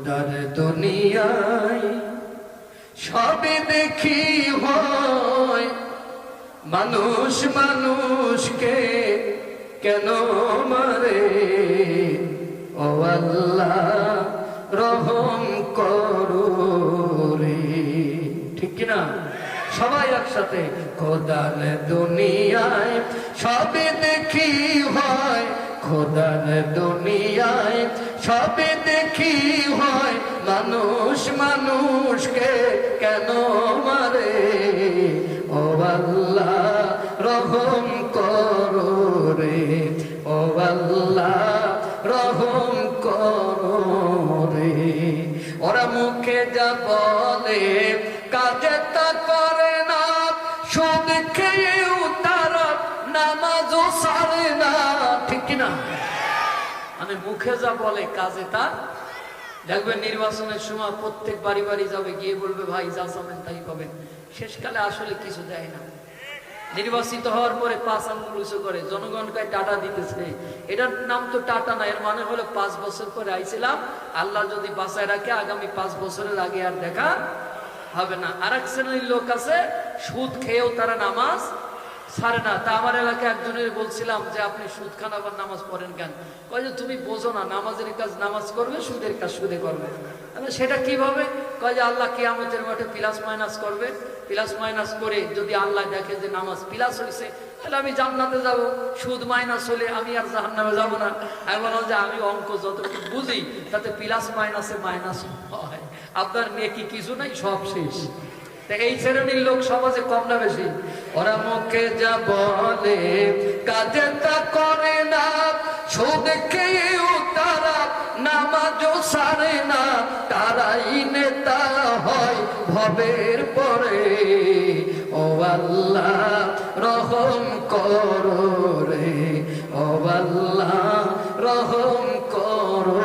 দার দুনিয়ায় সবে দেখি হয়, মানুষ মানুষকে কেন মারে? ও আল্লাহ রহম করো রে। ঠিক কিনা? সবাই একসাথে। খোদার দুনিয়ায় সবে দেখি হয়, খোদার দুনিয়ায় সবে দেখি হয়, মানুষ মানুষকে কেন মারে? ও আল্লাহ রহম করো রে, ও আল্লাহ রহম করো রে। ওরা মুখে যা বলে কাজে তা করে না, সুদ খেয়েও তারা নামাজও ছাড়ে না। ঠিক কিনা? মানে মুখে যা বলে কাজে তা। দেখবেন নির্বাচনের সময় প্রত্যেক বাড়ি বাড়ি যাবে, গিয়ে বলবে ভাই যা চাবেন তাই পাবেন। শেষকালে আসলে কিছু দেয় না। নির্বাচিত হওয়ার পরে 5 আঙ্গুল উঁচু করে জনগণকে টাটা দিতেছে। এটার নাম তো টাটা না, এর মানে হলো 5 বছর পরে আইছিলাম, আল্লাহ যদি বাঁচায় রাখে আগামী 5 বছরের আগে আর দেখা হবে না। আর এক শ্রেণীর লোক আছে সুদ খেয়েও তারা নামাজ ছাড়ে না। তা আমার এলাকায় একজনের বলছিলাম যে আপনি সুদ খান আবার নামাজ পড়েন কেন? কয় যে তুমি বোঝো না, নামাজের কাজ নামাজ করবে, সুদের কাজ সুদে করবে। সেটা কিভাবে? কয় যে আল্লাহ কিয়ামতের মাঠে প্লাস মাইনাস করবে, প্লাস মাইনাস করে যদি আল্লাহ দেখে যে নামাজ প্লাস হয়েছে তাহলে আমি জান্নাতে যাব, সুদ মাইনাস হলে আমি আর জাহান্নামে যাব না। আমি বললাম যে আমি অঙ্ক যতটুকু বুঝি তাতে প্লাস মাইনাসে মাইনাস হয়, আপনার নেকি কিছু নাই, সব শেষ। এই শ্রেণীর লোক সমাজে কম না বেশি? ওরা মুখে যা বলে কাজে তা করে না, সুদ খেয়েও তারা নামাজও ছাড়ে না, তারাই নেতা হয় ভবের পরে। ও আল্লাহ রহম করো রে, ও আল্লাহ রহম করো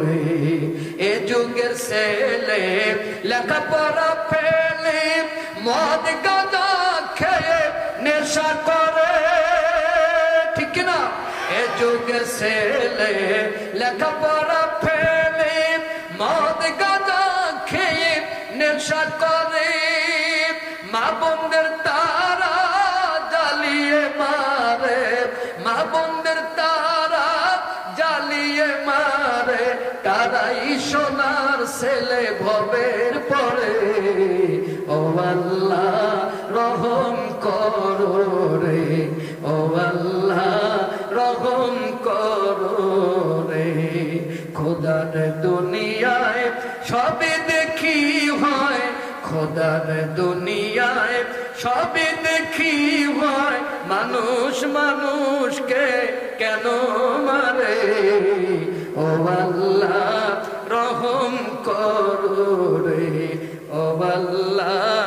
রে। এ যুগের ছেলে লেখাপড়া ফেলে মদ গাঁজা খেয়ে নেশা করে। ঠিক না? এ যুগের ছেলে লেখাপড়া ফেলে মদ গাঁজা খেয়ে নেশা করে। মা বোনদের তারা জ্বালিয়ে মারে, মা বোনদের তারা জ্বালিয়ে মারে, তারাই সোনার ছেলে ভবের পরে। ও আল্লাহ রহম করো রে, ও আল্লাহ রহম করো রে। খোদার দুনিয়ায় সবে দেখি হয়, খোদার দুনিয়ায় সবে দেখি হয়, মানুষ মানুষকে কেন মারে? ও আল্লাহ রহম করো রে, ও আল্লাহ